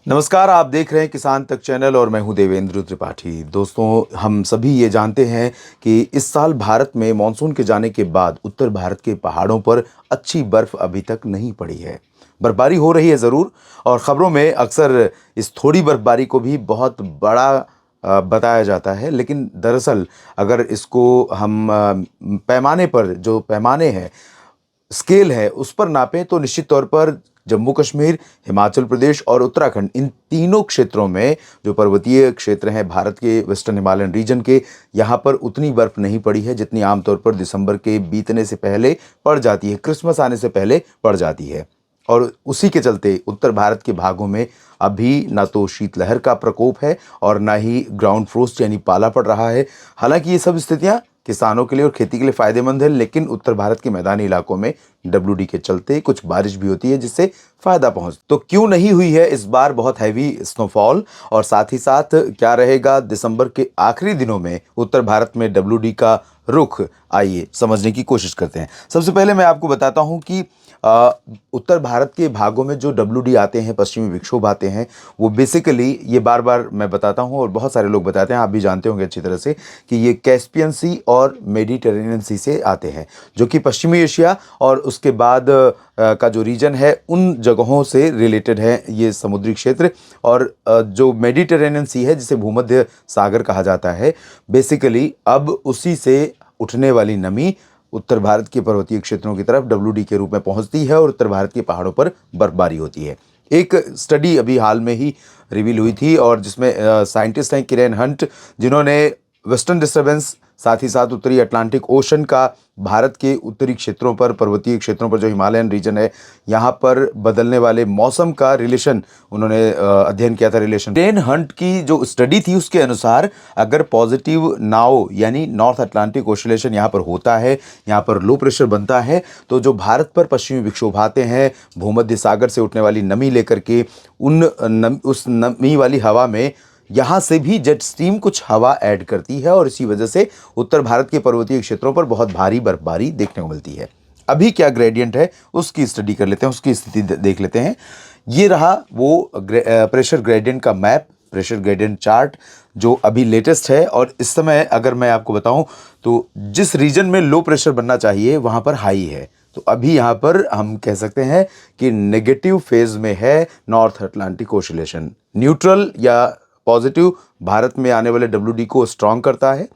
नमस्कार, आप देख रहे हैं किसान तक चैनल और मैं हूं देवेंद्र त्रिपाठी। दोस्तों, हम सभी ये जानते हैं कि इस साल भारत में मानसून के जाने के बाद उत्तर भारत के पहाड़ों पर अच्छी बर्फ अभी तक नहीं पड़ी है। बर्फबारी हो रही है ज़रूर, और ख़बरों में अक्सर इस थोड़ी बर्फबारी को भी बहुत बड़ा बताया जाता है, लेकिन दरअसल अगर इसको हम पैमाने पर, जो पैमाने हैं, स्केल है, उस पर नापें तो निश्चित तौर पर जम्मू कश्मीर, हिमाचल प्रदेश और उत्तराखंड, इन तीनों क्षेत्रों में, जो पर्वतीय क्षेत्र हैं भारत के वेस्टर्न हिमालयन रीजन के, यहाँ पर उतनी बर्फ नहीं पड़ी है जितनी आमतौर पर दिसंबर के बीतने से पहले पड़ जाती है, क्रिसमस आने से पहले पड़ जाती है। और उसी के चलते उत्तर भारत के भागों में अभी ना तो शीतलहर का प्रकोप है और ना ही ग्राउंड फ्रोस्ट यानी पाला पड़ रहा है। हालांकि ये सब स्थितियां किसानों के लिए और खेती के लिए फायदेमंद है, लेकिन उत्तर भारत के मैदानी इलाकों में डब्ल्यूडी के चलते कुछ बारिश भी होती है जिससे फायदा पहुंच। तो क्यों नहीं हुई है इस बार बहुत हैवी स्नोफॉल, और साथ ही साथ क्या रहेगा दिसंबर के आखिरी दिनों में उत्तर भारत में डब्ल्यूडी का रुख, आइए समझने की कोशिश करते हैं। सबसे पहले मैं आपको बताता हूं कि उत्तर भारत के भागों में जो डब्ल्यूडी आते हैं, पश्चिमी विक्षोभ आते हैं, वो बेसिकली, ये बार बार मैं बताता हूं और बहुत सारे लोग बताते हैं, आप भी जानते होंगे अच्छी तरह से, कि ये कैस्पियन सी और मेडिटेरेनियन सी से आते हैं, जो कि पश्चिमी एशिया और उसके बाद का जो रीजन है उन जगहों से रिलेटेड है ये समुद्री क्षेत्र। और जो मेडिटेरेनियन सी है, जिसे भूमध्य सागर कहा जाता है, बेसिकली अब उसी से उठने वाली नमी उत्तर भारत के पर्वतीय क्षेत्रों की तरफ डब्ल्यूडी के रूप में पहुंचती है और उत्तर भारत के पहाड़ों पर बर्फबारी होती है। एक स्टडी अभी हाल में ही रिवील हुई थी, और जिसमें साइंटिस्ट हैं किरेन हंट, जिन्होंने वेस्टर्न डिस्टर्बेंस, साथ ही साथ उत्तरी अटलांटिक ओशन का भारत के उत्तरी क्षेत्रों पर, पर्वतीय क्षेत्रों पर, जो हिमालयन रीजन है, यहाँ पर बदलने वाले मौसम का रिलेशन उन्होंने अध्ययन किया था। रिलेशन किरेन हंट की जो स्टडी थी उसके अनुसार, अगर पॉजिटिव नाउ यानी नॉर्थ अटलांटिक ओसिलेशन यहाँ पर होता है, यहाँ पर लो प्रेशर बनता है, तो जो भारत पर पश्चिमी विक्षोभ आते हैं भूमध्य सागर से उठने वाली नमी लेकर के, उस नमी वाली हवा में यहाँ से भी जेट स्ट्रीम कुछ हवा ऐड करती है, और इसी वजह से उत्तर भारत के पर्वतीय क्षेत्रों पर बहुत भारी बर्फबारी देखने को मिलती है। अभी क्या ग्रेडियंट है उसकी स्टडी कर लेते हैं, उसकी स्थिति देख लेते हैं। ये रहा वो प्रेशर ग्रेडियंट का मैप, प्रेशर ग्रेडियंट चार्ट, जो अभी लेटेस्ट है। और इस समय अगर मैं आपको बताऊं तो जिस रीजन में लो प्रेशर बनना चाहिए वहाँ पर हाई है, तो अभी यहाँ पर हम कह सकते हैं कि नेगेटिव फेज में है नॉर्थ अटलांटिक ओसिलेशन। न्यूट्रल या पॉजिटिव भारत में आने वाले डब्ल्यूडी को स्ट्रॉन्ग करता है,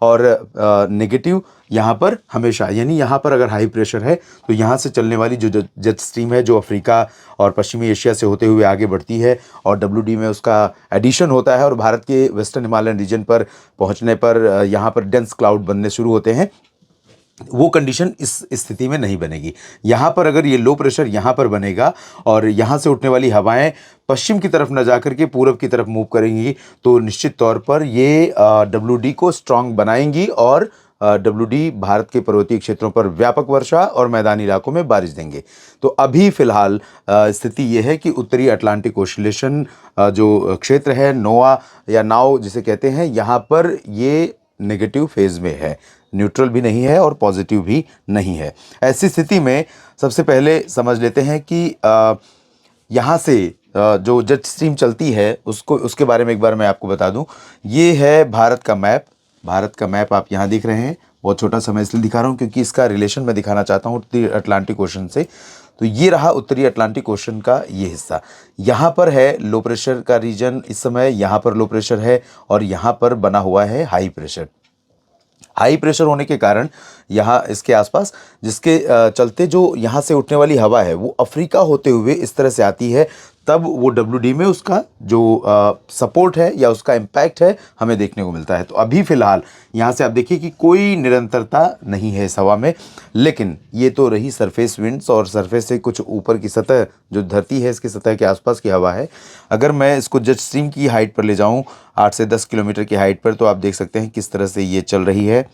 और नेगेटिव यहाँ पर हमेशा, यानी यहाँ पर अगर हाई प्रेशर है तो यहाँ से चलने वाली जो जेट स्ट्रीम है, जो अफ्रीका और पश्चिमी एशिया से होते हुए आगे बढ़ती है, और डब्ल्यूडी में उसका एडिशन होता है, और भारत के वेस्टर्न हिमालयन रीजन पर पहुँचने पर यहाँ पर डेंस क्लाउड बनने शुरू होते हैं। वो कंडीशन इस स्थिति में नहीं बनेगी। यहाँ पर अगर ये लो प्रेशर यहाँ पर बनेगा और यहाँ से उठने वाली हवाएं पश्चिम की तरफ न जाकर के पूरब की तरफ मूव करेंगी, तो निश्चित तौर पर ये डब्ल्यूडी को स्ट्रांग बनाएंगी, और डब्ल्यूडी भारत के पर्वतीय क्षेत्रों पर व्यापक वर्षा और मैदानी इलाकों में बारिश देंगे। तो अभी फिलहाल स्थिति ये है कि उत्तरी अटलांटिक ओसिलेशन जो क्षेत्र है, नोआ या नाव जिसे कहते हैं, यहाँ पर ये नेगेटिव फेज में है, न्यूट्रल भी नहीं है और पॉजिटिव भी नहीं है। ऐसी स्थिति में सबसे पहले समझ लेते हैं कि यहाँ से जो जेट स्ट्रीम चलती है उसके बारे में एक बार मैं आपको बता दूं। ये है भारत का मैप। भारत का मैप आप यहाँ देख रहे हैं, बहुत छोटा सा मैं इसलिए दिखा रहा हूँ क्योंकि इसका रिलेशन मैं दिखाना चाहता हूँ उत्तरी अटलांटिक ओशन से। तो ये रहा उत्तरी अटलांटिक ओशन का ये हिस्सा, यहाँ पर है लो प्रेशर का रीजन इस समय, यहाँ पर लो प्रेशर है, और यहाँ पर बना हुआ है हाई प्रेशर। हाई प्रेशर होने के कारण यहाँ इसके आसपास, जिसके चलते जो यहाँ से उठने वाली हवा है वो अफ्रीका होते हुए इस तरह से आती है, तब वो डब्ल्यूडी में उसका जो सपोर्ट है या उसका इम्पैक्ट है हमें देखने को मिलता है। तो अभी फ़िलहाल यहाँ से आप देखिए कि कोई निरंतरता नहीं है इस हवा में, लेकिन ये तो रही सरफेस विंड्स, और सरफेस से कुछ ऊपर की सतह, जो धरती है इसकी सतह के आसपास की हवा है। अगर मैं इसको जेट स्ट्रीम की हाइट पर ले जाऊँ 8 से 10 किलोमीटर की हाइट पर, तो आप देख सकते हैं किस तरह से ये चल रही है।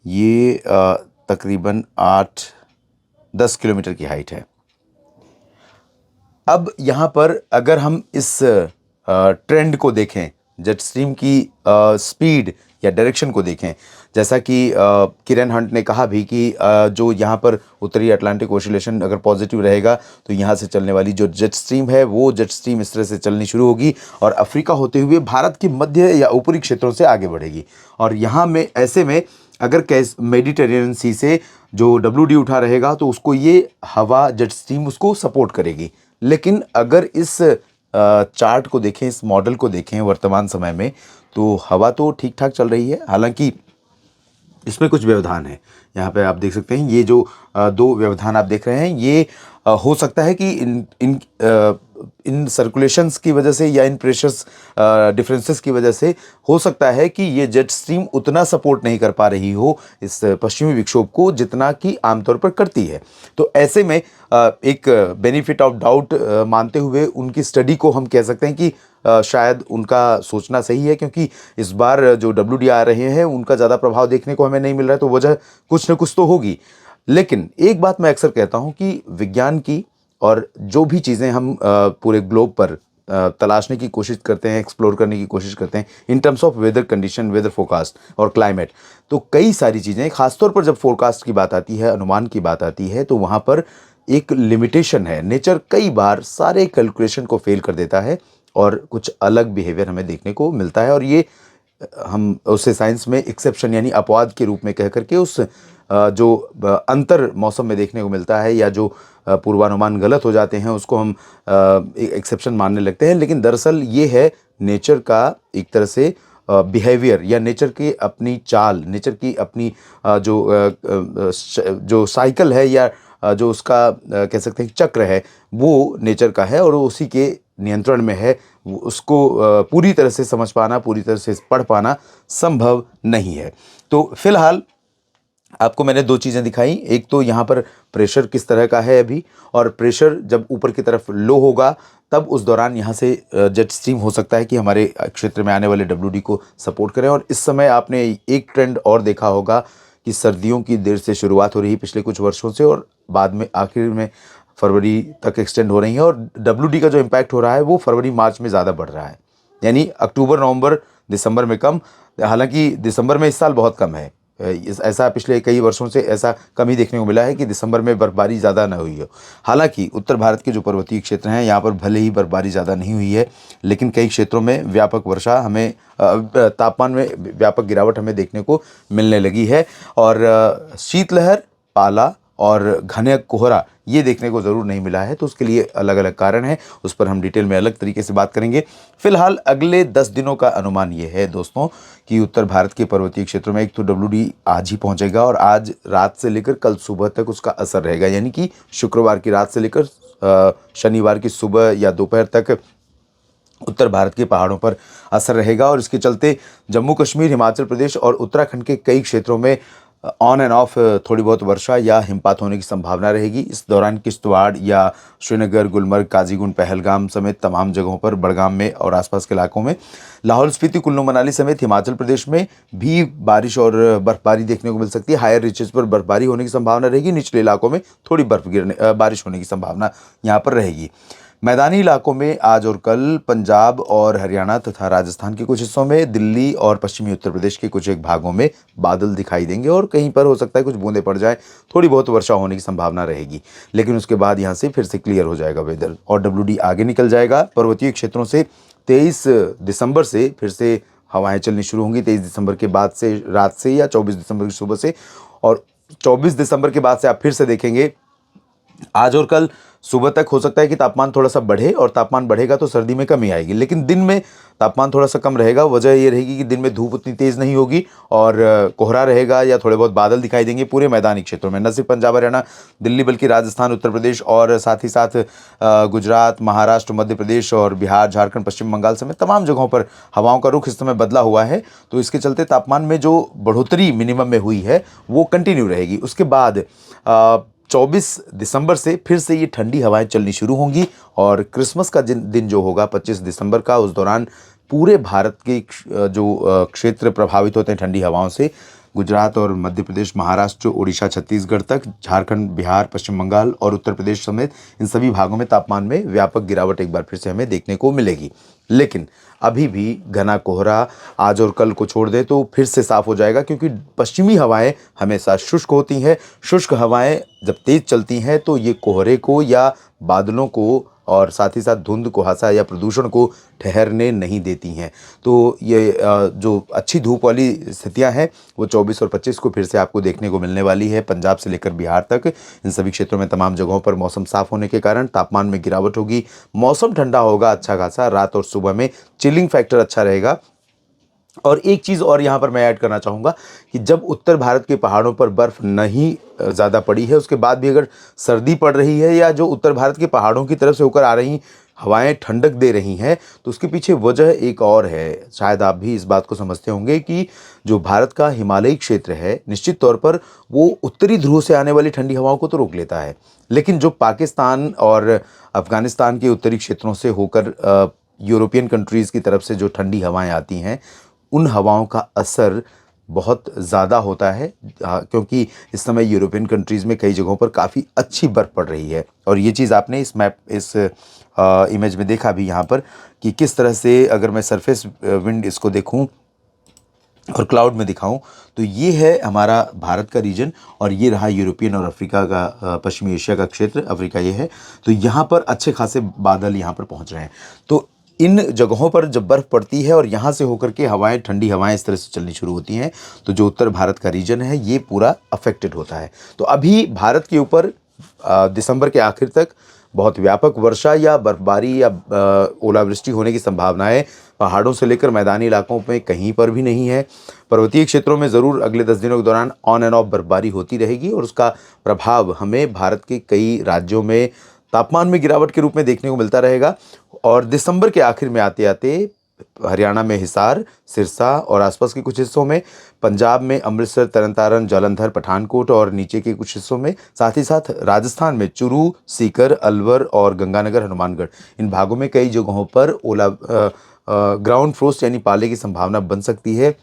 ये तकरीबन 8-10 किलोमीटर की हाइट है। अब यहाँ पर अगर हम इस ट्रेंड को देखें, जेट स्ट्रीम की स्पीड या डायरेक्शन को देखें, जैसा कि किरण हंट ने कहा भी कि जो यहाँ पर उत्तरी अटलांटिक ओसिलेशन अगर पॉजिटिव रहेगा तो यहाँ से चलने वाली जो जेट स्ट्रीम है वो जेट स्ट्रीम इस तरह से चलनी शुरू होगी और अफ्रीका होते हुए भारत के मध्य या ऊपरी क्षेत्रों से आगे बढ़ेगी। और यहाँ में ऐसे में अगर मेडिटेरेनियन सी से जो WD उठा रहेगा तो उसको ये हवा जेट स्ट्रीम उसको सपोर्ट करेगी। लेकिन अगर इस चार्ट को देखें, इस मॉडल को देखें वर्तमान समय में, तो हवा तो ठीक ठाक चल रही है, हालांकि इसमें कुछ व्यवधान है। यहाँ पे आप देख सकते हैं ये जो दो व्यवधान आप देख रहे हैं ये हो सकता है कि इन सर्कुलेशंस की वजह से या इन प्रेशर्स डिफरेंसेस की वजह से हो सकता है कि ये जेट स्ट्रीम उतना सपोर्ट नहीं कर पा रही हो इस पश्चिमी विक्षोभ को जितना कि आमतौर पर करती है। तो ऐसे में एक बेनिफिट ऑफ डाउट मानते हुए उनकी स्टडी को हम कह सकते हैं कि शायद उनका सोचना सही है, क्योंकि इस बार जो WD आ रहे हैं उनका ज़्यादा प्रभाव देखने को हमें नहीं मिल रहा है, तो वजह कुछ न कुछ तो होगी। लेकिन एक बात मैं अक्सर कहता हूं कि विज्ञान की और जो भी चीज़ें हम पूरे ग्लोब पर तलाशने की कोशिश करते हैं, एक्सप्लोर करने की कोशिश करते हैं in terms of weather condition, weather forecast और क्लाइमेट, तो कई सारी चीज़ें, खासतौर पर जब फोरकास्ट की बात आती है, अनुमान की बात आती है, तो वहाँ पर एक लिमिटेशन है। नेचर कई बार सारे कैलकुलेशन को फेल कर देता है और कुछ अलग बिहेवियर हमें देखने को मिलता है, और ये हम उसे साइंस में एक्सेप्शन यानी अपवाद के रूप में कह करके उस जो अंतर मौसम में देखने को मिलता है या जो पूर्वानुमान गलत हो जाते हैं उसको हम एक्सेप्शन मानने लगते हैं। लेकिन दरअसल ये है नेचर का एक तरह से बिहेवियर या नेचर की अपनी चाल, नेचर की अपनी जो साइकिल है या जो उसका कह सकते हैं चक्र है वो नेचर का है और उसी के नियंत्रण में है। उसको पूरी तरह से समझ पाना, पूरी तरह से पढ़ पाना संभव नहीं है। तो फिलहाल आपको मैंने दो चीज़ें दिखाई, एक तो यहाँ पर प्रेशर किस तरह का है अभी, और प्रेशर जब ऊपर की तरफ लो होगा तब उस दौरान यहाँ से जेट स्ट्रीम हो सकता है कि हमारे क्षेत्र में आने वाले WD को सपोर्ट करें। और इस समय आपने एक ट्रेंड और देखा होगा कि सर्दियों की देर से शुरुआत हो रही है पिछले कुछ वर्षों से और बाद में आखिर में फरवरी तक एक्सटेंड हो रही है, और WD का जो इम्पैक्ट हो रहा है वो फरवरी मार्च में ज़्यादा बढ़ रहा है, यानी अक्टूबर नवंबर दिसंबर में कम। हालांकि दिसंबर में इस साल बहुत कम है, ऐसा पिछले कई वर्षों से ऐसा कम ही देखने को मिला है कि दिसंबर में बर्फबारी ज़्यादा न हुई हो। हालांकि उत्तर भारत के जो पर्वतीय क्षेत्र हैं यहाँ पर भले ही बर्फबारी ज़्यादा नहीं हुई है, लेकिन कई क्षेत्रों में व्यापक वर्षा हमें तापमान में व्यापक गिरावट हमें देखने को मिलने लगी है। और शीतलहर, पाला और घने कोहरा ये देखने को ज़रूर नहीं मिला है, तो उसके लिए अलग अलग कारण हैं, उस पर हम डिटेल में अलग तरीके से बात करेंगे। फिलहाल अगले 10 दिनों का अनुमान ये है दोस्तों कि उत्तर भारत के पर्वतीय क्षेत्रों में एक तो WD आज ही पहुंचेगा और आज रात से लेकर कल सुबह तक उसका असर रहेगा, यानी कि शुक्रवार की रात से लेकर शनिवार की सुबह या दोपहर तक उत्तर भारत के पहाड़ों पर असर रहेगा। और इसके चलते जम्मू कश्मीर, हिमाचल प्रदेश और उत्तराखंड के कई क्षेत्रों में ऑन एंड ऑफ थोड़ी बहुत वर्षा या हिमपात होने की संभावना रहेगी। इस दौरान किश्तवाड़ या श्रीनगर, गुलमर्ग, काजीगुंड, पहलगाम समेत तमाम जगहों पर, बड़गाम में और आसपास के इलाकों में, लाहौल स्पीति, कुल्लू मनाली समेत हिमाचल प्रदेश में भी बारिश और बर्फबारी देखने को मिल सकती है। हायर रीचेस पर बर्फबारी होने की संभावना रहेगी, निचले इलाकों में थोड़ी बारिश होने की संभावना यहाँ पर रहेगी। मैदानी इलाकों में आज और कल पंजाब और हरियाणा तथा राजस्थान के कुछ हिस्सों में, दिल्ली और पश्चिमी उत्तर प्रदेश के कुछ एक भागों में बादल दिखाई देंगे और कहीं पर हो सकता है कुछ बूंदें पड़ जाए, थोड़ी बहुत वर्षा होने की संभावना रहेगी। लेकिन उसके बाद यहाँ से फिर से क्लियर हो जाएगा वेदर और WD आगे निकल जाएगा। पर्वतीय क्षेत्रों से 23 दिसंबर से फिर से हवाएं चलनी शुरू होंगी, 23 दिसंबर के बाद से रात से या 24 दिसंबर की सुबह से, और 24 दिसंबर के बाद से आप फिर से देखेंगे आज और कल सुबह तक हो सकता है कि तापमान थोड़ा सा बढ़े, और तापमान बढ़ेगा तो सर्दी में कमी आएगी, लेकिन दिन में तापमान थोड़ा सा कम रहेगा। वजह ये रहेगी कि दिन में धूप उतनी तेज़ नहीं होगी और कोहरा रहेगा या थोड़े बहुत बादल दिखाई देंगे पूरे मैदानी क्षेत्रों में, न सिर्फ पंजाब हरियाणा दिल्ली बल्कि राजस्थान, उत्तर प्रदेश और साथ ही साथ गुजरात, महाराष्ट्र, मध्य प्रदेश और बिहार, झारखंड, पश्चिम बंगाल समेत तमाम जगहों पर हवाओं का रुख इस समय बदला हुआ है। तो इसके चलते तापमान में जो बढ़ोतरी मिनिमम में हुई है वो कंटिन्यू रहेगी। उसके बाद 24 दिसंबर से फिर से ये ठंडी हवाएं चलनी शुरू होंगी और क्रिसमस का दिन जो होगा 25 दिसंबर का, उस दौरान पूरे भारत के जो क्षेत्र प्रभावित होते हैं ठंडी हवाओं से, गुजरात और मध्य प्रदेश, महाराष्ट्र, उड़ीसा, छत्तीसगढ़ तक, झारखंड, बिहार, पश्चिम बंगाल और उत्तर प्रदेश समेत इन सभी भागों में तापमान में व्यापक गिरावट एक बार फिर से हमें देखने को मिलेगी। लेकिन अभी भी घना कोहरा आज और कल को छोड़ दे तो फिर से साफ हो जाएगा, क्योंकि पश्चिमी हवाएं हमेशा शुष्क होती हैं। शुष्क हवाएं जब तेज चलती हैं तो ये कोहरे को या बादलों को और साथ ही साथ धुंध, कुहासा या प्रदूषण को ठहरने नहीं देती हैं। तो ये जो अच्छी धूप वाली स्थितियां हैं वो 24 और 25 को फिर से आपको देखने को मिलने वाली है। पंजाब से लेकर बिहार तक इन सभी क्षेत्रों में तमाम जगहों पर मौसम साफ होने के कारण तापमान में गिरावट होगी। मौसम ठंडा होगा अच्छा खासा, रात और सुबह में चिलिंग फैक्टर अच्छा रहेगा। और एक चीज़ और यहाँ पर मैं ऐड करना चाहूँगा कि जब उत्तर भारत के पहाड़ों पर बर्फ़ नहीं ज़्यादा पड़ी है, उसके बाद भी अगर सर्दी पड़ रही है या जो उत्तर भारत के पहाड़ों की तरफ से होकर आ रही हवाएं ठंडक दे रही हैं, तो उसके पीछे वजह एक और है। शायद आप भी इस बात को समझते होंगे कि जो भारत का हिमालयी क्षेत्र है, निश्चित तौर पर वो उत्तरी ध्रुव से आने वाली ठंडी हवाओं को तो रोक लेता है, लेकिन जो पाकिस्तान और अफ़गानिस्तान के उत्तरी क्षेत्रों से होकर यूरोपियन कंट्रीज़ की तरफ से जो ठंडी हवाएं आती हैं, उन हवाओं का असर बहुत ज़्यादा होता है, क्योंकि इस समय यूरोपियन कंट्रीज़ में कई जगहों पर काफ़ी अच्छी बर्फ़ पड़ रही है। और ये चीज़ आपने इस इमेज में देखा भी यहाँ पर कि किस तरह से, अगर मैं सरफेस विंड इसको देखूँ और क्लाउड में दिखाऊं, तो ये है हमारा भारत का रीजन और ये रहा यूरोपियन और अफ्रीका का, पश्चिमी एशिया का क्षेत्र, अफ्रीका ये है। तो यहाँ पर अच्छे खासे बादल यहाँ पर पहुँच रहे हैं। तो इन जगहों पर जब बर्फ़ पड़ती है और यहाँ से होकर के हवाएं, ठंडी हवाएं इस तरह से चलनी शुरू होती हैं, तो जो उत्तर भारत का रीजन है ये पूरा अफेक्टेड होता है। तो अभी भारत के ऊपर दिसंबर के आखिर तक बहुत व्यापक वर्षा या बर्फबारी या ओलावृष्टि होने की संभावनाएं पहाड़ों से लेकर मैदानी इलाकों में कहीं पर भी नहीं है। पर्वतीय क्षेत्रों में ज़रूर अगले 10 दिनों के दौरान ऑन एंड ऑफ बर्फबारी होती रहेगी और उसका प्रभाव हमें भारत के कई राज्यों में तापमान में गिरावट के रूप में देखने को मिलता रहेगा। और दिसंबर के आखिर में आते आते हरियाणा में हिसार, सिरसा और आसपास के कुछ हिस्सों में, पंजाब में अमृतसर, तरनतारन, जालंधर, पठानकोट और नीचे के कुछ हिस्सों में, साथ ही साथ राजस्थान में चुरू, सीकर, अलवर और गंगानगर, हनुमानगढ़, इन भागों में कई जगहों पर ग्राउंड फ्रोस्ट यानी पाले की संभावना बन सकती है,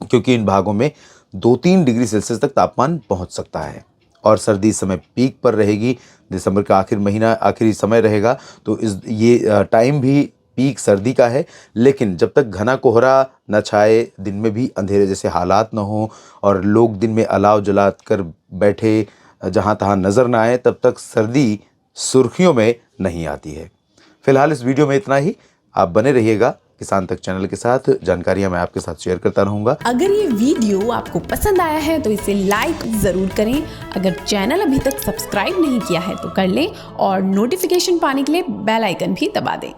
क्योंकि इन भागों में 2-3 डिग्री सेल्सियस तक तापमान पहुंच सकता है। और सर्दी इस समय पीक पर रहेगी, दिसंबर का आखिरी समय रहेगा, तो ये टाइम भी पीक सर्दी का है। लेकिन जब तक घना कोहरा न छाए, दिन में भी अंधेरे जैसे हालात न हो और लोग दिन में अलाव जला कर बैठे जहाँ तहाँ नज़र ना आए, तब तक सर्दी सुर्खियों में नहीं आती है। फिलहाल इस वीडियो में इतना ही। आप बने रहिएगा किसान तक चैनल के साथ, जानकारियां मैं आपके साथ शेयर करता रहूंगा। अगर ये वीडियो आपको पसंद आया है तो इसे लाइक जरूर करें। अगर चैनल अभी तक सब्सक्राइब नहीं किया है तो कर लें और नोटिफिकेशन पाने के लिए बेल आइकन भी दबा दें।